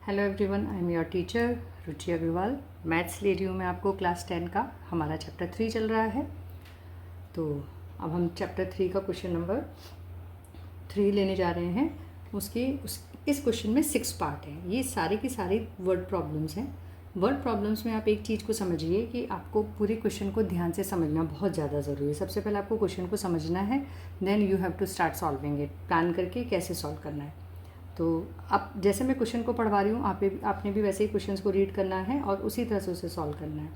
Hello everyone, I am your teacher Ruchi Agrawal. Maths ले रही हूँ मैं आपको क्लास 10 का। हमारा चैप्टर 3 चल रहा है। तो अब हम चैप्टर 3 का क्वेश्चन नंबर 3 लेने जा रहे हैं। इस क्वेश्चन में 6 पार्ट हैं। ये सारे की सारी वर्ड प्रॉब्लम्स हैं। वर्ड प्रॉब्लम्स में आप एक चीज़ को समझिए कि आपको पूरे क्वेश्चन को ध्यान से समझना बहुत ज़्यादा ज़रूरी है। सबसे पहले आपको क्वेश्चन को समझना है, then you have to start solving it. Plan करके कैसे सॉल्व करना है। तो अब जैसे मैं क्वेश्चन को पढ़वा रही हूँ, आपने भी वैसे ही क्वेश्चंस को रीड करना है और उसी तरह से उसे सॉल्व करना है।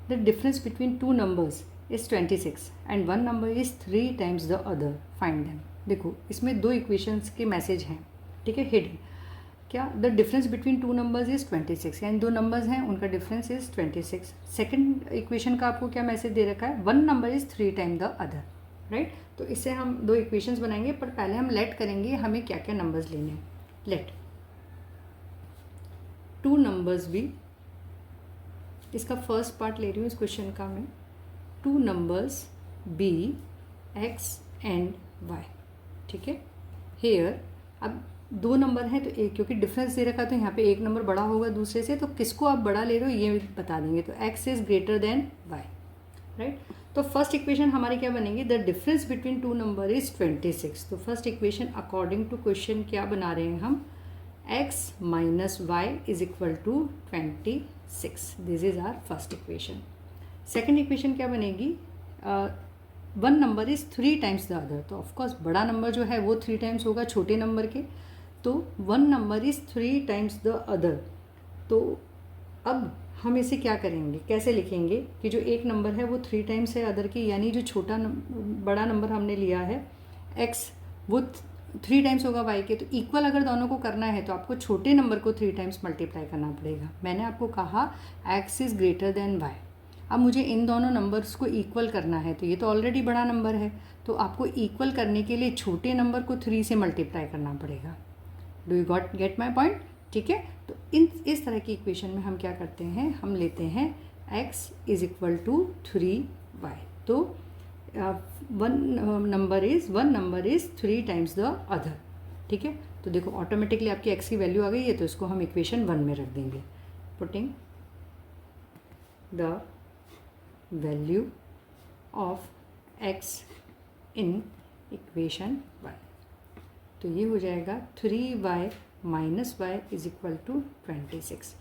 The difference between two numbers is 26 and one number is 3 times the other, find them. देखो, इसमें दो इक्वेशंस के मैसेज हैं, ठीक है, हिडन। क्या? The difference between two numbers is 26, यानी दो नंबर्स हैं, उनका डिफरेंस इज़ 26। सेकेंड इक्वेशन का आपको क्या मैसेज दे रखा है? One number is 3 time the other, right. तो इससे हम दो इक्वेशंस बनाएंगे, पर पहले हम लेट करेंगे हमें क्या क्या नंबर्स लेने हैं। लेट टू नंबर्स बी, इसका फर्स्ट पार्ट ले रही हूँ इस क्वेश्चन का मैं। Two numbers be x and y, ठीक है। हेयर अब दो नंबर हैं तो एक, क्योंकि डिफरेंस दे रखा तो यहाँ पे एक नंबर बड़ा होगा दूसरे से, तो किसको आप बड़ा ले रहे हो ये बता देंगे। तो x is greater than y, right. तो फर्स्ट इक्वेशन हमारी क्या बनेगी? The difference between two number is 26। तो first equation according to question क्या बना रहे हैं हम? x minus y is equal to 26. This is our first equation. Second equation क्या बनेगी? One number is 3 times the other. तो ऑफकोर्स बड़ा नंबर जो है वो 3 टाइम्स होगा छोटे नंबर के। तो one number is 3 times the other. तो अब हम इसे क्या करेंगे, कैसे लिखेंगे कि जो एक नंबर है वो 3 टाइम्स है अदर की, यानी जो बड़ा नंबर हमने लिया है x, वो 3 टाइम्स होगा y के। तो इक्वल अगर दोनों को करना है तो आपको छोटे नंबर को 3 टाइम्स मल्टीप्लाई करना पड़ेगा। मैंने आपको कहा x is greater than y। अब मुझे इन दोनों नंबर्स को इक्वल करना है, तो ये तो ऑलरेडी बड़ा नंबर है, तो आपको इक्वल करने के लिए छोटे नंबर को 3 से मल्टीप्लाई करना पड़ेगा। Do you get my point? ठीक है। तो इस तरह की इक्वेशन में हम क्या करते हैं, हम लेते हैं x is equal to 3y। तो one number is 3 times the other, ठीक है। तो देखो ऑटोमेटिकली आपकी x की वैल्यू आ गई है, तो इसको हम इक्वेशन 1 में रख देंगे। Putting the value of x in equation 1, तो ये हो जाएगा 3y minus y is equal to 26।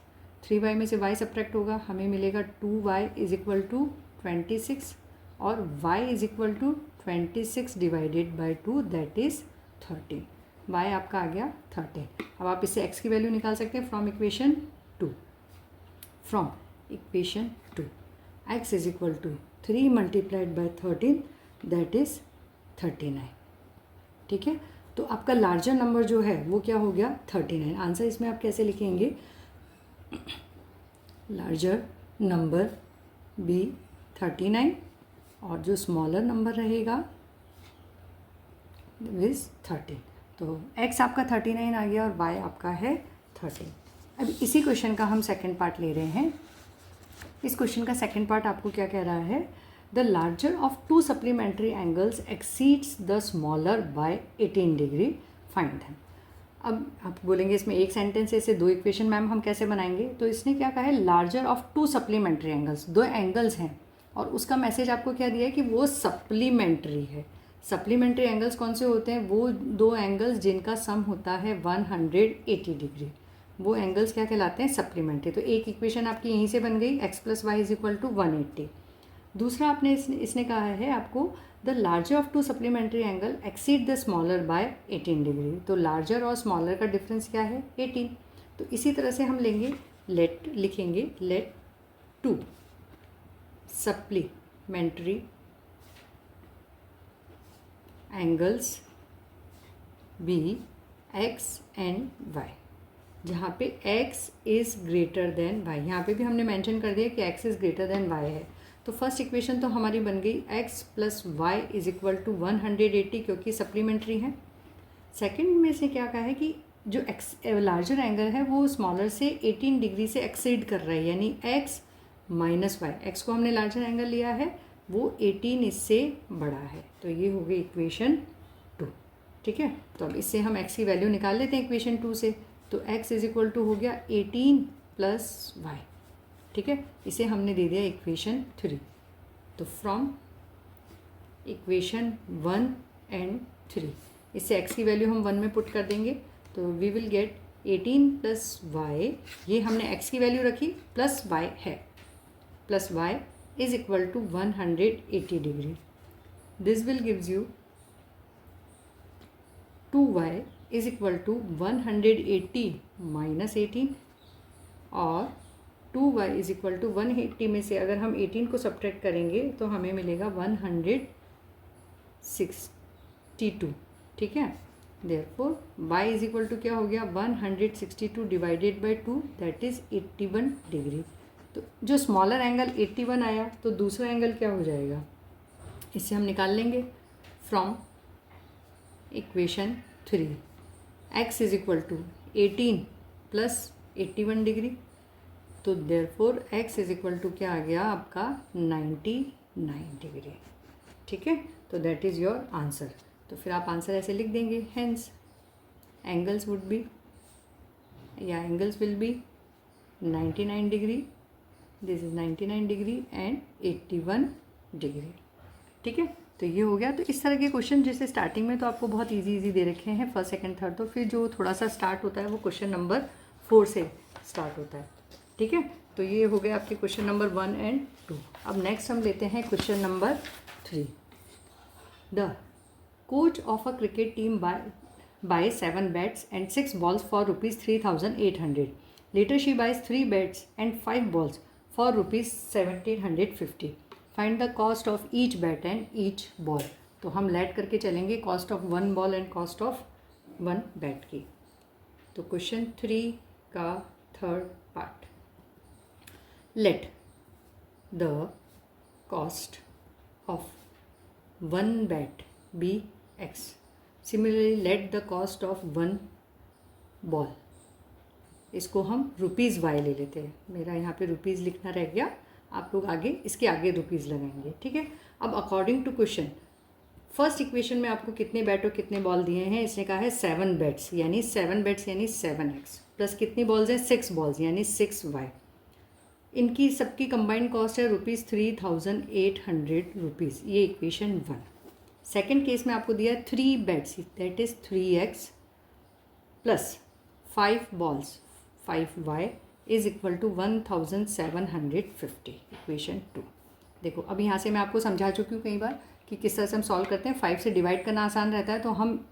3y में से y सब्ट्रैक्ट होगा, हमें मिलेगा 2y इज इक्वल टू 26, और y is equal to 26 divided by 2, that is 13। y आपका आ गया 13। अब आप इससे x की वैल्यू निकाल सकते हैं from equation 2। From equation 2 x is equal to 3 multiplied by 13, that is 39, ठीक है। तो आपका लार्जर नंबर जो है वो क्या हो गया? 39। आंसर इसमें आप कैसे लिखेंगे? लार्जर नंबर बी 39, और जो स्मॉलर नंबर रहेगा इज 13। तो x आपका 39 आ गया और y आपका है 13। अब इसी क्वेश्चन का हम सेकंड पार्ट ले रहे हैं। इस क्वेश्चन का सेकंड पार्ट आपको क्या कह रहा है? The larger of two supplementary angles exceeds the smaller by 18 degree, find them. अब आप बोलेंगे इसमें एक सेंटेंस है, इसे दो इक्वेशन मैम हम कैसे बनाएंगे? तो इसने क्या कहा है? Larger of two supplementary angles, दो एंगल्स हैं और उसका मैसेज आपको क्या दिया है कि वो सप्लीमेंट्री है। सप्लीमेंट्री एंगल्स कौन से होते हैं? वो दो एंगल्स जिनका सम होता है 180 डिग्री, वो एंगल्स क्या कहलाते हैं? सप्लीमेंट्री। तो एक इक्वेशन आपकी यहीं से बन गई, x plus y is equal to 180। दूसरा आपने इसने कहा है आपको the larger of two supplementary angle exceed the smaller by 18 degree. तो लार्जर और स्मॉलर का डिफरेंस क्या है? 18। तो इसी तरह से हम लिखेंगे let two supplementary angles be x and y, जहाँ पे x is greater than y। यहाँ पे भी हमने मेंशन कर दिया कि x is greater than y है। तो फर्स्ट इक्वेशन तो हमारी बन गई x plus y is equal to 180, क्योंकि सप्लीमेंट्री है। सेकंड में से क्या कहा है कि जो लार्जर एंगल है वो स्मॉलर से 18 डिग्री से एक्सीड कर रहा है, यानी x माइनस वाई। एक्स को हमने लार्जर एंगल लिया है, वो 18 इससे बड़ा है। तो ये हो गई इक्वेशन 2, ठीक है। तो अब इससे हम x की वैल्यू निकाल लेते हैं इक्वेशन 2 से। तो तो x इज इक्वल टू हो गया 18 प्लस वाई, ठीक है। इसे हमने दे दिया इक्वेशन 3। तो फ्रॉम इक्वेशन 1 एंड 3 इससे x की वैल्यू हम 1 में पुट कर देंगे, तो we will get 18 plus y, ये हमने x की वैल्यू रखी, प्लस y है, plus y is equal to 180 degree. This will gives you 2y is equal to 180 minus 18, और 2y इज इक्वल टू 180 में से अगर हम 18 को सब्ट्रैक्ट करेंगे तो हमें मिलेगा 162, ठीक है। Therefore y is equal to क्या हो गया 162 divided by 2, that is 81 degree. तो जो स्मॉलर एंगल 81 आया तो दूसरा एंगल क्या हो जाएगा, इससे हम निकाल लेंगे from equation 3। x is equal to 18 plus 81 degree, तो therefore x is equal to क्या आ गया आपका 99 डिग्री, ठीक है। तो दैट इज़ योर आंसर। तो फिर आप आंसर ऐसे लिख देंगे, हेंस एंगल्स वुड बी, या angles will be 99 degree, this is 99 degree and 81 degree, ठीक है। तो ये हो गया। तो इस तरह के क्वेश्चन जैसे स्टार्टिंग में तो आपको बहुत इजी दे रखे हैं, फर्स्ट सेकंड थर्ड, तो फिर जो थोड़ा सा स्टार्ट होता है वो क्वेश्चन नंबर 4 से स्टार्ट होता है, ठीक है। तो ये हो गया आपके क्वेश्चन नंबर 1 एंड 2। अब नेक्स्ट हम लेते हैं question number 3। The coach of a cricket team buys 7 bats and 6 balls for rupees 3,800. Later she buys 3 bats and 5 balls for rupees 1,750. Find the cost of each bat and each ball. तो हम let करके चलेंगे cost of 1 ball and cost of 1 bat की। तो question 3 का third part, let the cost of 1 bat be x. Similarly, let the cost of 1 ball, इसको हम rupees y ले लेते हैं। मेरा यहाँ पे रुपीज़ लिखना रह गया, आप लोग आगे इसके आगे रुपीज़ लगाएंगे, ठीक है। अब according to question, first equation में आपको कितने बैट और कितने बॉल दिए हैं, इसने कहा है 7 बैट्स यानी 7x प्लस कितनी बॉल्स हैं 6 बॉल्स यानी 6y। इनकी सबकी कंबाइंड कॉस्ट है ₹3,800 रुपीज़, ये इक्वेशन 1। सेकेंड केस में आपको दिया 3 bats, that is 3x plus 5 balls 5y is equal to 1,750, equation 2। देखो अब यहाँ से मैं आपको समझा चुकी हूँ कई बार कि किस तरह से हम सॉल्व करते हैं। 5 से डिवाइड करना आसान रहता है, तो हम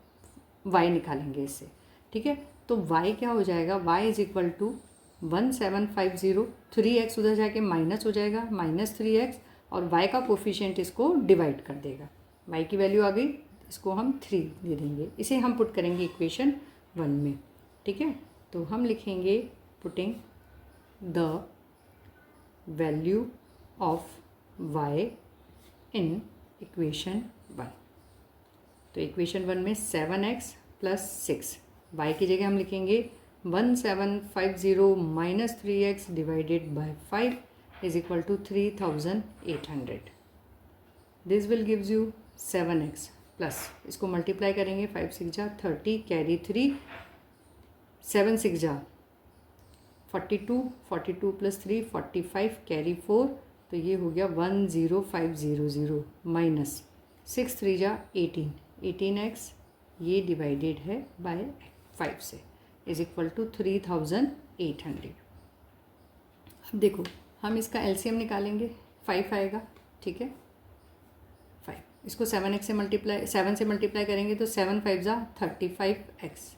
y निकालेंगे इससे, ठीक है। तो y क्या हो जाएगा, y is equal to 1750, 3x उधर जाके माइनस हो जाएगा, माइनस 3x, और y का कोफिशिएंट इसको डिवाइड कर देगा, y की वैल्यू आ गई, इसको हम 3 दे देंगे, इसे हम पुट करेंगे इक्वेशन 1 में, ठीक है। तो हम लिखेंगे putting the value of y in equation 1। तो इक्वेशन 1 में 7x प्लस 6, y की जगह हम लिखेंगे 1750 minus 3x divided by 5 is equal to 3,800। This will gives you 7x plus, इसको मल्टीप्लाई करेंगे, 5 6 जा 30, कैरी 3, 7 6 जा 42, 42 प्लस 3 45, कैरी 4, तो ये हो गया 10500 माइनस 6 3 जा 18, 18x ये डिवाइडेड है बाय 5 से इज इक्वल टू 3,800। अब देखो हम इसका एलसीएम निकालेंगे, 5 आएगा, ठीक है। 5 इसको 7 से मल्टीप्लाई करेंगे तो 7 5 जा 35x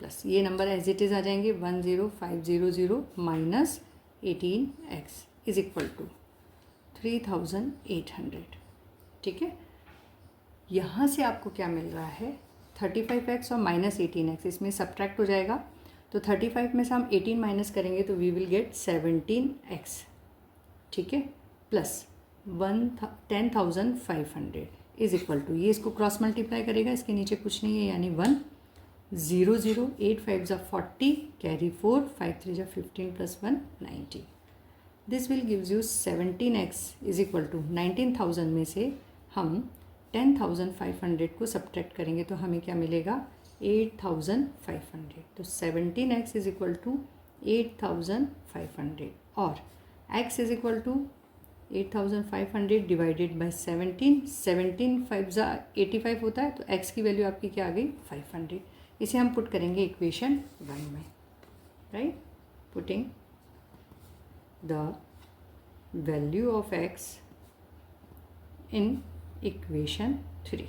प्लस ये नंबर एज इट इज़ आ जाएंगे 10500 minus 18x is equal to 3,800, ठीक है। यहाँ से आपको क्या मिल रहा है, 35x और माइनस 18x इसमें सब्ट्रैक्ट हो जाएगा, तो 35 में से हम 18 माइनस करेंगे तो वी विल गेट 17x, ठीक है, प्लस 10,500 इज इक्वल टू, ये इसको क्रॉस मल्टीप्लाई करेगा, इसके नीचे कुछ नहीं है यानी 1 0 0, 8 5 जा 40, कैरी 4, 5 3 जा 15 plus 1 90। This will gives you 17x is equal to 19,000 में से हम 10,500 को सब्ट्रैक्ट करेंगे तो हमें क्या मिलेगा 8500, तो 17x इज इक्वल टू 8500 और x is equal to 8500 divided by 17 5 जा 85 होता है, तो x की वैल्यू आपकी क्या आ गई 500। इसे हम पुट करेंगे इक्वेशन 1 में, right, putting the value of x in equation 3,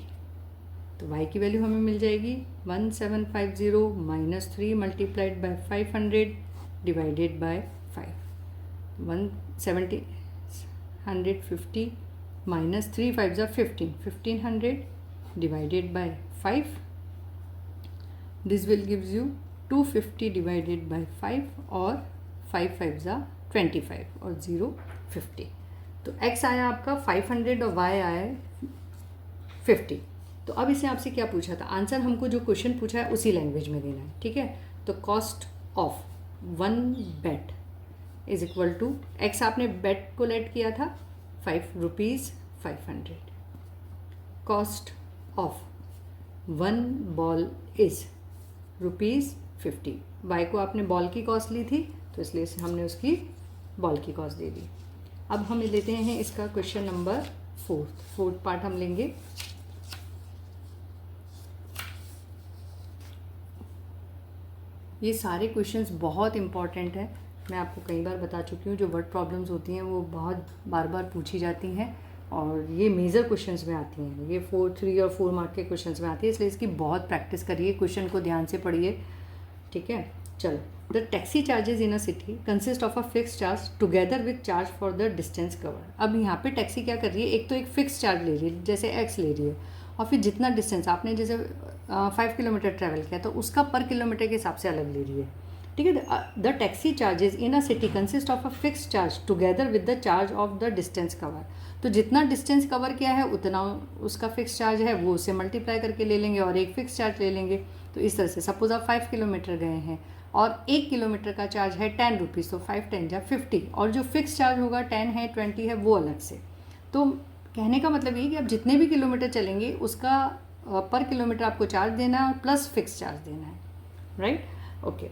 तो y की वैल्यू हमें मिल जाएगी 1750 minus 3 multiplied by 500 divided by 5, 150 minus 3 5 जा 1500 divided by 5, this will gives you 250 divided by 5 और 5 5 जा 25 और 0 50, तो x आया आपका 500 और y आया 50। तो अब इसे आपसे क्या पूछा था, आंसर हमको जो क्वेश्चन पूछा है उसी लैंग्वेज में देना है, ठीक है। तो cost of 1 bat is equal to x, आपने बेट को लेट किया था 5 rupees 500, cost of 1 ball is rupees 50, y को आपने बॉल की कॉस्ट ली थी तो इसलिए हमने उसकी बॉल की कॉस्ट दे दी। अब हम लेते हैं इसका क्वेश्चन नंबर 4th पार्ट हम लेंगे। ये सारे क्वेश्चंस बहुत इंपॉर्टेंट हैं, मैं आपको कई बार बता चुकी हूँ, जो वर्ड प्रॉब्लम्स होती हैं वो बहुत बार बार पूछी जाती हैं और ये मेजर क्वेश्चंस में आती हैं, ये 4, 3 और 4 मार्क के क्वेश्चंस में आती है, इसलिए इसकी बहुत प्रैक्टिस करिए, क्वेश्चन को ध्यान से पढ़िए, ठीक है। चलो, the taxi charges in a city consist of a fix charge together with charge for the distance cover. अब यहाँ पे टैक्सी क्या कर रही है, एक तो एक फिक्स चार्ज ले रही है जैसे x ले रही है, और फिर जितना डिस्टेंस आपने जैसे 5 किलोमीटर ट्रैवल किया तो उसका पर किलोमीटर के हिसाब से अलग ले रही है, ठीक है। The taxi charges in a city consist of a fix charge together with the charge of the distance cover, तो जितना डिस्टेंस कवर किया है उतना उसका फिक्स चार्ज है, वो उसे मल्टीप्लाई करके ले लेंगे और एक फिक्स चार्ज ले लेंगे। तो इस तरह से सपोज आप 5 किलोमीटर गए हैं और 1 किलोमीटर का चार्ज है 10 रुपीज़, तो 5 10 जा 50, और जो फिक्स चार्ज होगा 10 है 20 है वो अलग से। तो कहने का मतलब ये कि आप जितने भी किलोमीटर चलेंगे उसका पर किलोमीटर आपको चार्ज देना है और प्लस फिक्स चार्ज देना है, right, okay.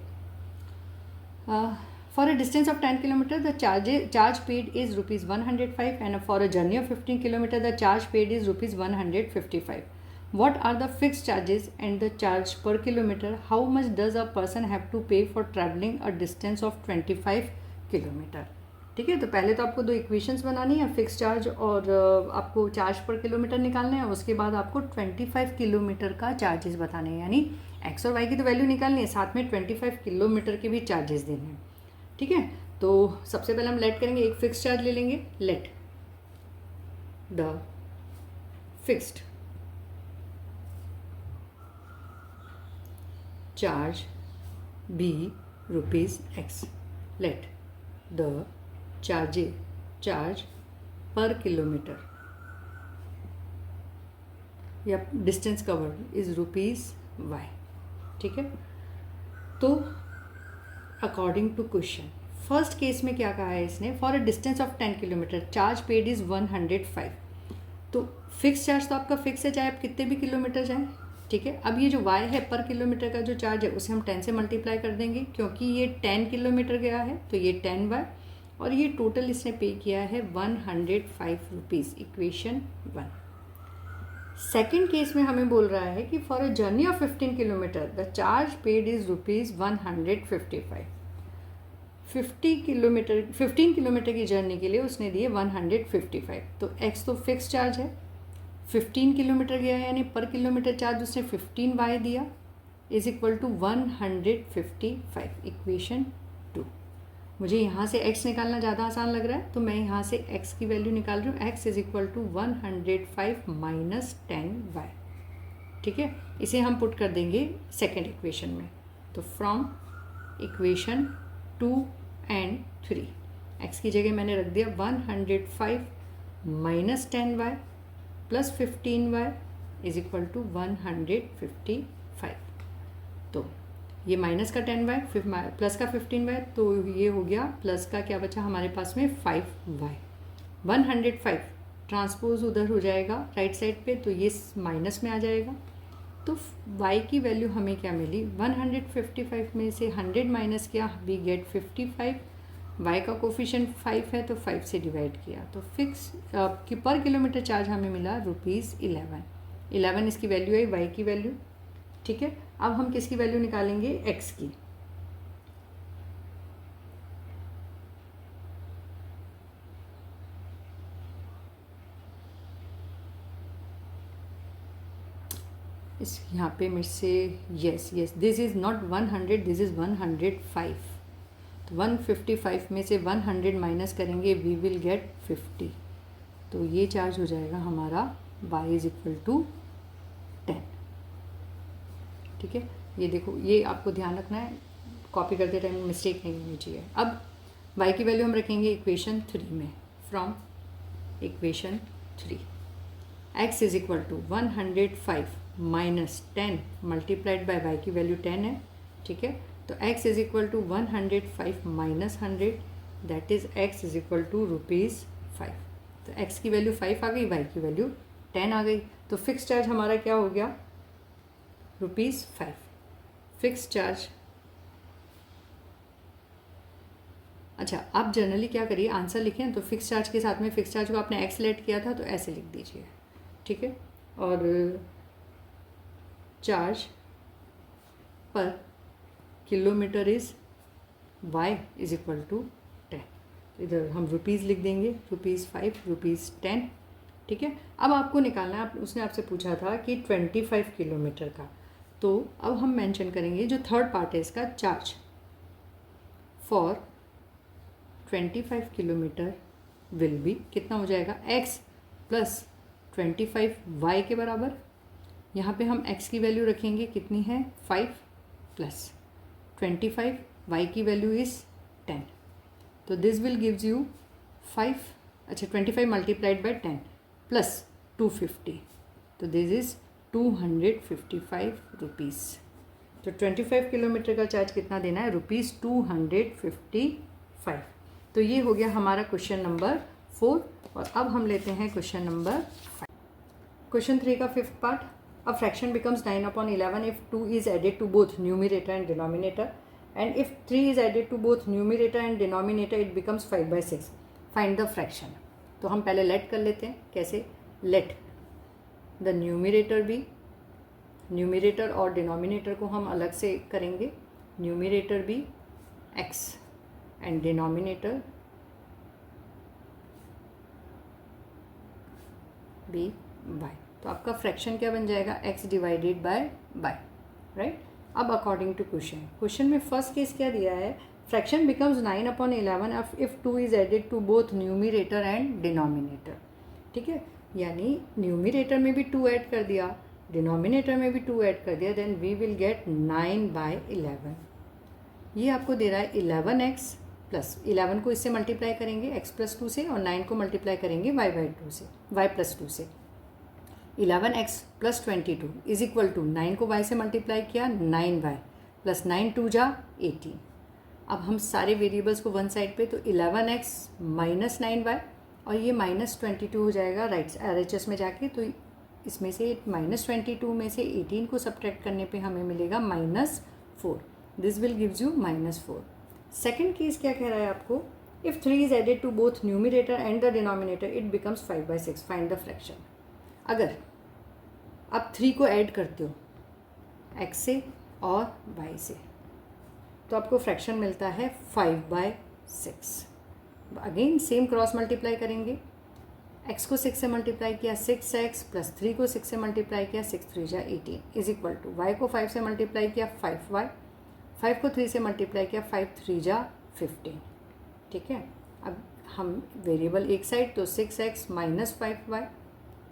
For a distance of 10 kilometre the charge paid is ₹105 and for a journey of 15 kilometre the charge paid is ₹155। What are the fixed charges and the charge per kilometer? How much does a person have to pay for traveling a distance of 25 kilometre? ठीक है, तो पहले तो आपको 2 equations बनानी है, fix charge और आपको चार्ज पर किलोमीटर निकालना है, उसके बाद आपको 25 किलोमीटर का चार्जेस बताने हैं, यानी x और y की तो वैल्यू निकालनी है, साथ में 25 किलोमीटर के भी चार्जेस देने हैं, ठीक है। तो सबसे पहले हम लेट करेंगे, एक फिक्स चार्ज ले लेंगे, let the fixed charge be ₹x, let the charge per kilometer या डिस्टेंस कवर्ड इज ₹y, ठीक है। तो according to question first case में क्या कहा है इसने, for a distance of 10 kilometre charge paid is 105, तो फिक्स चार्ज तो आपका फिक्स है चाहे आप कितने भी किलोमीटर जाएं, ठीक है। अब ये जो y है पर किलोमीटर का जो चार्ज है उसे हम 10 से मल्टीप्लाई कर देंगे, क्योंकि ये 10 किलोमीटर गया है तो ये 10y, और ये टोटल इसने पे किया है 105 रुपीज़, इक्वेशन 1। सेकेंड केस में हमें बोल रहा है कि for a journey of 15 kilometre the charge paid is ₹155। 15 kilometre की जर्नी के लिए उसने दिए 155, तो x तो फिक्स चार्ज है, 15 किलोमीटर गया है यानी पर किलोमीटर चार्ज उसने 15y दिया, इज इक्वल टू 155, इक्वेशन 2। मुझे यहाँ से x निकालना ज़्यादा आसान लग रहा है तो मैं यहाँ से x की वैल्यू निकाल रही हूँ, x is equal to 105 minus 10y, ठीक है। इसे हम पुट कर देंगे सेकेंड इक्वेशन में, तो फ्रॉम इक्वेशन 2 एंड 3 x की जगह मैंने रख दिया 105 minus 10y plus 15y is equal to 155। तो ये माइनस का 10y फिर प्लस का 15y, तो ये हो गया प्लस का क्या बचा हमारे पास में 5y। 105 ट्रांसपोज उधर हो जाएगा राइट साइड पे, तो ये माइनस में आ जाएगा, तो y की वैल्यू हमें क्या मिली, 155 में से 100 माइनस किया, वी गेट 55। y का कोफिशिएंट 5 है तो 5 से डिवाइड किया, तो फिक्स कि पर किलोमीटर चार्ज हमें मिला ₹11। 11 इसकी वैल्यू है, y की वैल्यू। ठीक है, अब हम किसकी वैल्यू निकालेंगे, x की। इस यहाँ पे मेरे से yes this is not 100, this is 105। तो 155 में से 100 माइनस करेंगे, वी विल गेट 50। तो ये चार्ज हो जाएगा हमारा y इज इक्वल टू 10। ठीक है, ये देखो, ये आपको ध्यान रखना है, कॉपी करते टाइम मिस्टेक नहीं होनी चाहिए। अब y की वैल्यू हम रखेंगे इक्वेशन 3 में, from equation 3 x is equal to 105 minus 10 multiplied by y की वैल्यू 10 है। ठीक है, तो x is equal to 105 minus 100, that is x is equal to ₹5। तो x की वैल्यू 5 आ गई, y की वैल्यू 10 आ गई। तो फिक्स चार्ज हमारा क्या हो गया, ₹5 फिक्स चार्ज। अच्छा, आप जनरली क्या करिए, आंसर लिखें तो फिक्स चार्ज के साथ में फिक्स चार्ज को आपने x लेट किया था तो ऐसे लिख दीजिए। ठीक है, और charge per kilometre is y is equal to 10। इधर हम रुपीज़ लिख देंगे, ₹5, ₹10। ठीक है, अब आपको निकालना है, उसने आपसे पूछा था कि 25 किलोमीटर का, तो अब हम मेंशन करेंगे जो थर्ड पार्ट है इसका, charge for 25 kilometre will be, कितना हो जाएगा, x प्लस 25 y के बराबर। यहाँ पे हम x की वैल्यू रखेंगे, कितनी है, 5 प्लस 25, y की वैल्यू इज़ 10। तो दिस विल गिव्स यू 5, अच्छा 25 मल्टीप्लाइड बाय 10 प्लस 250, तो दिस इज़ ₹255। तो 25 किलोमीटर का चार्ज कितना देना है, ₹255। तो ये हो गया हमारा क्वेश्चन नंबर 4। और अब हम लेते हैं क्वेश्चन नंबर 5। क्वेश्चन 3 का 5th part, a fraction becomes 9/11 if 2 is added to both numerator and denominator, and if 3 is added to both numerator and denominator it becomes 5/6. Find the fraction. तो हम पहले late कर लेते हैं, कैसे, let the numerator भी, numerator और denominator को हम अलग से करेंगे, न्यूमिरेटर भी x एंड डिनोमिनेटर भी y। तो आपका फ्रैक्शन क्या बन जाएगा, x divided by y, right. अब अकॉर्डिंग टू क्वेश्चन में फर्स्ट केस क्या दिया है, fraction becomes 9/11 if 2 is added to both numerator and denominator. ठीक है, यानी न्यूमिरेटर में भी 2 ऐड कर दिया, डिनोमिनेटर में भी 2 ऐड कर दिया, देन वी विल गेट 9/11। ये आपको दे रहा है 11x प्लस 11 को इससे मल्टीप्लाई करेंगे x प्लस 2 से, और 9 को मल्टीप्लाई करेंगे y/2 से, y प्लस 2 से। 11x plus 22 is equal to 9 को y से मल्टीप्लाई किया, 9y प्लस 9 2 जा 18। अब हम सारे वेरिएबल्स को वन साइड पे, तो 11x माइनस 9y, और ये माइनस 22 हो जाएगा राइट RHS में जाके। तो इसमें से माइनस 22 में से 18 को सब्ट्रैक्ट करने पे हमें मिलेगा -4। This will gives you -4। Second case क्या कह रहा है आपको, if 3 is added to both numerator and the denominator it becomes 5/6, find the fraction. अगर आप 3 को ऐड करते हो x से और y से, तो आपको फ्रैक्शन मिलता है 5/6। अगेन सेम क्रॉस मल्टीप्लाई करेंगे, x को 6 से मल्टीप्लाई किया 6x प्लस 3 को 6 से मल्टीप्लाई किया 6 3 जा 18 इज इक्वल टू y को 5 से मल्टीप्लाई किया 5y, 5 को 3 से मल्टीप्लाई किया 5 3 जा 15। ठीक है, अब हम वेरिएबल एक साइड, तो 6x माइनस 5y,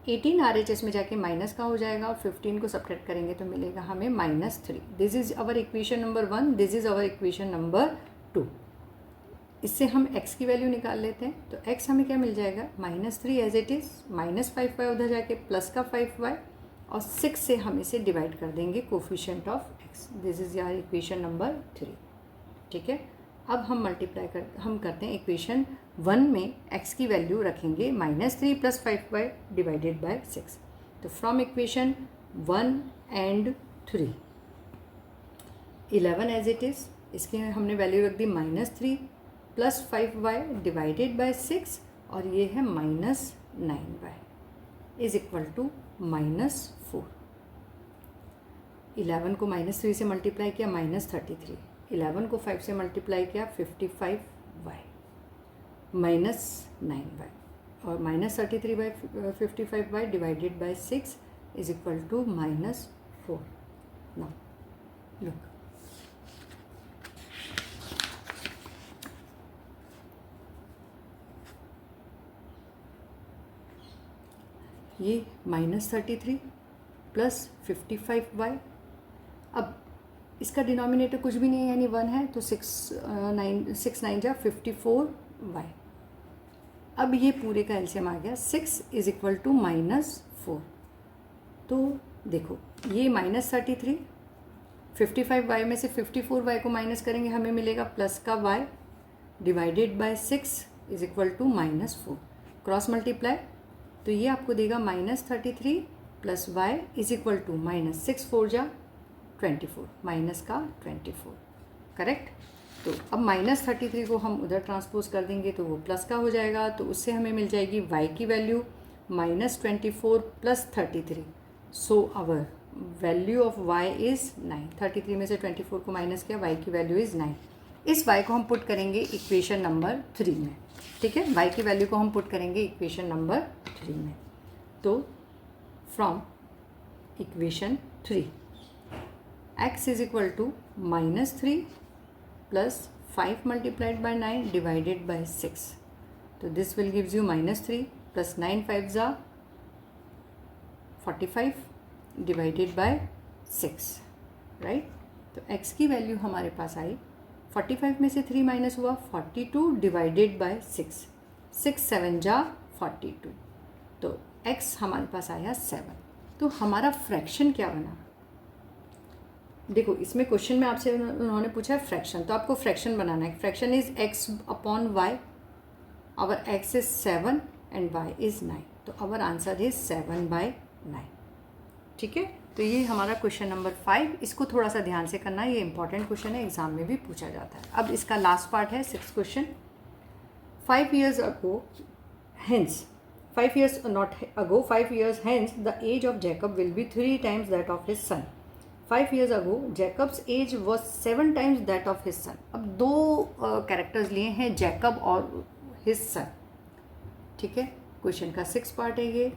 18 RHS में जाके माइनस का हो जाएगा, और 15 को सब्ट्रैक्ट करेंगे तो मिलेगा हमें -3। This is our equation number 1, this is our equation number 2। इससे हम x की वैल्यू निकाल लेते हैं, तो x हमें क्या मिल जाएगा, -3 एज इट इज़, -5y उधर जाके प्लस का 5y, और 6 से हम इसे डिवाइड कर देंगे coefficient of x। This is यार इक्वेशन नंबर 3। ठीक है, अब हम हम करते हैं इक्वेशन 1 में x की वैल्यू रखेंगे -3 + 5y डिवाइडेड बाय 6। तो from equation 1 and 3। 11 as it is, इसकी हमने वैल्यू रख दी -3 प्लस 5y डिवाइडेड बाय 6 और ये है -9y इज इक्वल टू -4। 11 को -3 से मल्टीप्लाई किया -33, 11 को 5 से मल्टीप्लाई किया 55y -9y और -33/55y divided by 6 is equal to -4। Now look, ये -33 प्लस 55y, अब इसका डिनोमिनेटर कुछ भी नहीं है यानी 1 है, तो 6 9 जा 54y। अब ये पूरे का एलसीएम आ गया 6 इज इक्वल टू -4। तो देखो ये -33, 55y में से 54y को माइनस करेंगे हमें मिलेगा प्लस का y divided by 6 is equal to -4। Cross multiply तो ये आपको देगा -33 plus y is equal to -6 4 जा 24, माइनस का 24, करेक्ट। तो अब -33 को हम उधर ट्रांसपोज कर देंगे तो वो प्लस का हो जाएगा, तो उससे हमें मिल जाएगी y की value -24 plus 33। So our value of y is 9। 33 में से 24 को माइनस किया, y की वैल्यू इज़ 9। इस y को हम पुट करेंगे इक्वेशन नंबर 3 में, ठीक है। y की वैल्यू को हम पुट करेंगे इक्वेशन नंबर 3 में। तो from equation 3 x is equal to -3 plus 5 multiplied by 9 divided by 6। तो this will gives you -3 plus 9 5 जा 45 डिवाइडेड बाय 6, राइट। तो x की वैल्यू हमारे पास आई 45 में से 3 माइनस हुआ 42 डिवाइडेड बाय 6, 6 7 जा 42, तो x हमारे पास आया 7। तो हमारा फ्रैक्शन क्या बना, देखो इसमें क्वेश्चन में आपसे उन्होंने पूछा है फ्रैक्शन, तो आपको फ्रैक्शन बनाना है। Fraction is x upon y, our x is 7 and y is 9, तो आवर आंसर इज 7/9, ठीक है। तो ये हमारा क्वेश्चन नंबर 5, इसको थोड़ा सा ध्यान से करना, ये इंपॉर्टेंट क्वेश्चन है, एग्जाम में भी पूछा जाता है। अब इसका लास्ट पार्ट है 6th question. 5 years ago hence 5 years not ago 5 years hence the age of Jacob will be 3 times that of his son। 5 years ago Jacob's age was 7 times that of his son। अब दो characters लिए हैं, Jacob और his son, ठीक है। Question का 6 part है ये,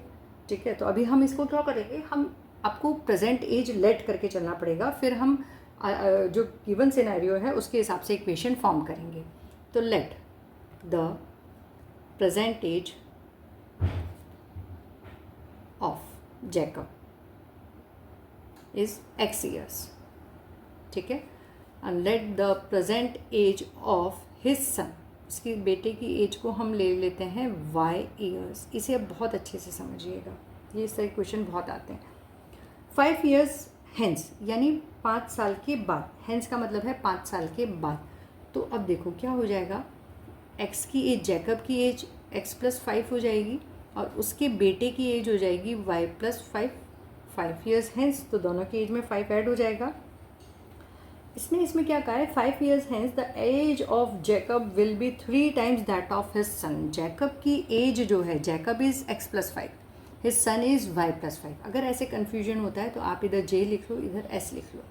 ठीक है। तो अभी हम इसको क्या करेंगे, हम आपको प्रेजेंट एज लेट करके चलना पड़ेगा, फिर हम जो गिवन सिनेरियो है उसके हिसाब से इक्वेशन फॉर्म करेंगे। तो let the present age of Jacob is x years, ठीक है। And let the present age of his son, इसकी बेटे की एज को हम ले लेते हैं y years। इसे अब बहुत अच्छे से समझिएगा, ये इस तरह क्वेश्चन बहुत आते हैं। 5 years hence यानी 5 साल के बाद, hence का मतलब है 5 साल के बाद। तो अब देखो क्या हो जाएगा, x की एज, जैकब की एज x + 5 हो जाएगी और उसके बेटे की एज हो जाएगी y + 5, 5 years hence, तो दोनों की एज में 5 ऐड हो जाएगा। इसमें क्या कहा है, 5 years hence the age of Jacob will be 3 times that of his son. Jacob की एज जो है, Jacob is x + 5, his son is y + 5। अगर ऐसे कन्फ्यूजन होता है तो आप इधर j लिख लो, इधर s लिख लो,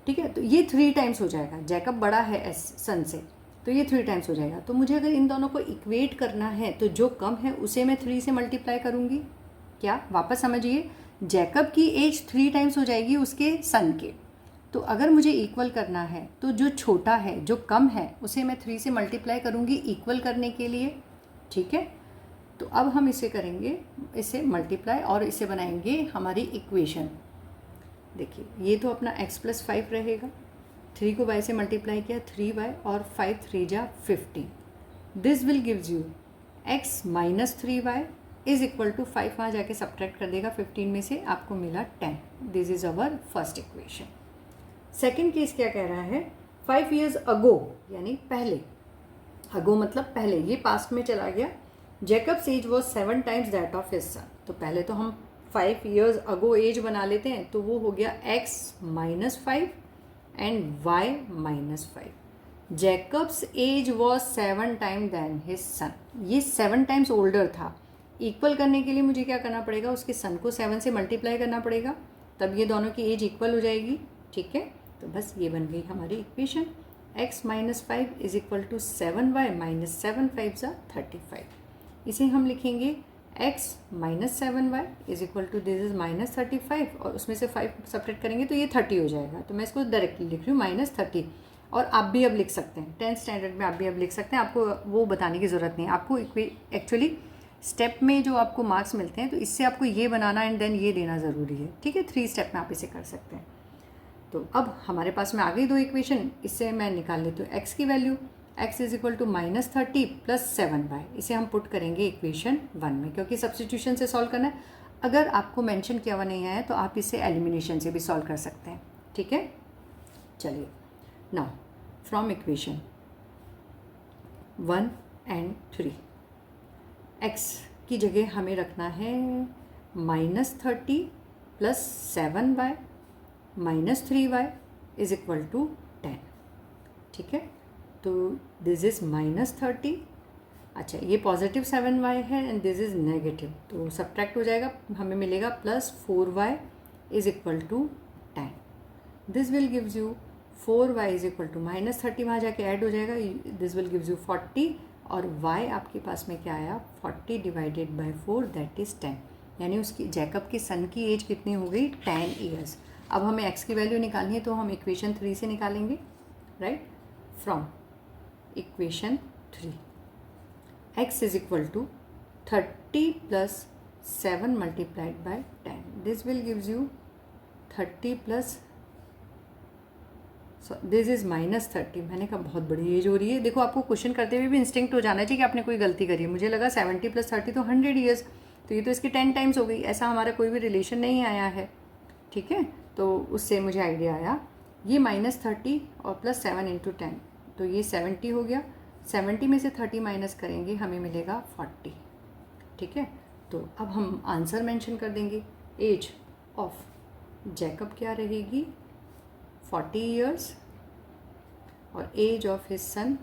ठीक है। तो ये 3 times हो जाएगा, जैकब बड़ा है s सन से, तो ये 3 times हो जाएगा। तो मुझे अगर इन दोनों को इक्वेट करना है तो जो कम है उसे मैं 3 से मल्टीप्लाई करूँगी। क्या, वापस समझिए, जैकब की एज 3 times हो जाएगी उसके सन के। तो अगर मुझे इक्वल करना है तो जो छोटा है, जो कम है, उसे मैं 3 से मल्टीप्लाई करूँगी इक्वल करने के लिए, ठीक है। तो अब हम इसे करेंगे, इसे मल्टीप्लाई और इसे बनाएंगे हमारी इक्वेशन। देखिए ये तो अपना x + 5 रहेगा, 3 को y से मल्टीप्लाई किया 3y और 5 3 जा 15। This will gives you x - 3y is equal to 5, वहाँ जाके सब्ट्रैक्ट कर देगा 15 में से, आपको मिला 10। This is our first equation. Second case क्या कह रहा है, 5 years अगो यानी पहले, अगो मतलब पहले, ये पास्ट में चला गया। Jacob's age was 7 times that of his son. तो पहले तो हम 5 years अगो एज बना लेते हैं तो वो हो गया x -5 and y -5। Jacob's age was 7 time than his son. ये 7 टाइम्स ओल्डर था। इक्वल करने के लिए मुझे क्या करना पड़ेगा, उसके सन को 7 से मल्टीप्लाई करना पड़ेगा, तब ये दोनों की एज इक्वल हो जाएगी। ठीक है, तो बस ये बन गई हमारी equation. x -5 is equal to 7y -7 5 35। इसे हम लिखेंगे x -7y is equal to this is -35 और उसमें से 5 सब्ट्रैक्ट करेंगे तो ये 30 हो जाएगा। तो मैं इसको डायरेक्टली लिख रही हूँ -30। और आप भी अब लिख सकते हैं, 10th स्टैंडर्ड में आप भी अब लिख सकते हैं, आपको वो बताने की ज़रूरत नहीं है। आपको एक्चुअली स्टेप में जो आपको मार्क्स मिलते हैं तो इससे आपको ये बनाना एंड देन ये देना ज़रूरी है। ठीक है, 3 स्टेप में आप इसे कर सकते हैं। तो अब हमारे पास में आ गई 2 इक्वेशन, इससे मैं निकाल लेती हूँ x की value. x is equal to -30 + 7y। इसे हम पुट करेंगे इक्वेशन 1 में, क्योंकि सब्स्टिट्यूशन से सॉल्व करना है। अगर आपको मेंशन किया हुआ नहीं है तो आप इसे एलिमिनेशन से भी सॉल्व कर सकते हैं। ठीक है, चलिए now from equation 1 and 3 x की जगह हमें रखना है -30 + 7y -3y is equal to 10। ठीक है, तो दिस इज -30। अच्छा, ये पॉजिटिव 7y है एंड दिस इज नेगेटिव, तो सब्ट्रैक्ट हो जाएगा, हमें मिलेगा +4y is equal to 10। This will gives you 4y is equal to -30, वहाँ जाके ऐड हो जाएगा, दिस विल गिव्स यू 40 और y आपके पास में क्या आया 40 डिवाइडेड बाय 4 दैट इज़ 10। यानी उसकी जैकब के सन की एज कितनी हो गई 10 ईयर्स। अब हमें x की वैल्यू निकालनी है तो हम इक्वेशन 3 से निकालेंगे, right. From equation 3 x is equal to 30 + 7 multiplied by 10। This will gives you 30 plus this is -30। मैंने कहा बहुत बड़ी एज हो रही है। देखो, आपको क्वेश्चन करते हुए भी इंस्टिंक्ट हो जाना चाहिए कि आपने कोई गलती करी है। मुझे लगा 70 + 30 तो 100 ईयर्स, तो ये तो इसकी 10 टाइम्स हो गई। ऐसा हमारा कोई भी रिलेशन नहीं आया है। ठीक है, तो उससे मुझे आइडिया आया, ये -30 और +7 × 10 तो ये 70 हो गया। 70 में से 30 माइनस करेंगे, हमें मिलेगा 40। ठीक है, तो अब हम आंसर मेंशन कर देंगे। एज ऑफ जैकब क्या रहेगी 40 ईयर्स और age of his son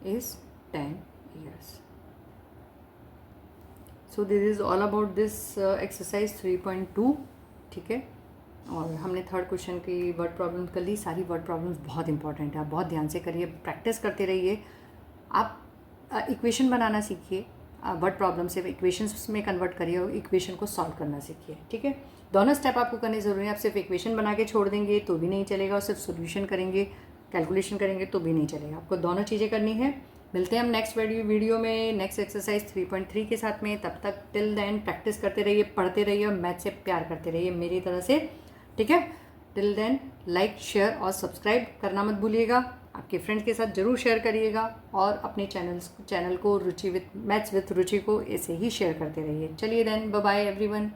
is 10 years. So this is all about this exercise 3.2। ठीक है, और हमने थर्ड क्वेश्चन की वर्ड प्रॉब्लम कर ली। सारी वर्ड प्रॉब्लम्स बहुत इंपॉर्टेंट है, आप बहुत ध्यान से करिए, प्रैक्टिस करते रहिए। आप इक्वेशन बनाना सीखिए, वर्ड प्रॉब्लम से इक्वेशंस में कन्वर्ट करिए और इक्वेशन को सॉल्व करना सीखिए। ठीक है, दोनों स्टेप आपको करने ज़रूरी है। आप सिर्फ इक्वेशन बना के छोड़ देंगे तो भी नहीं चलेगा, और सिर्फ सोल्यूशन करेंगे, कैलकुलेशन करेंगे तो भी नहीं चलेगा। आपको दोनों चीज़ें करनी है। मिलते हैं हम नेक्स्ट वीडियो में नेक्स्ट एक्सरसाइज 3.3 के साथ में। तब तक टिल देन प्रैक्टिस करते रहिए, पढ़ते रहिए और मैथ से प्यार करते रहिए मेरी तरह से। ठीक है, टिल देन लाइक, शेयर और सब्सक्राइब करना मत भूलिएगा। आपके फ्रेंड्स के साथ ज़रूर शेयर करिएगा और अपने चैनल को रुचि विथ मैथ्स विथ रुचि को ऐसे ही शेयर करते रहिए। चलिए देन, बाय बाय एवरीवन।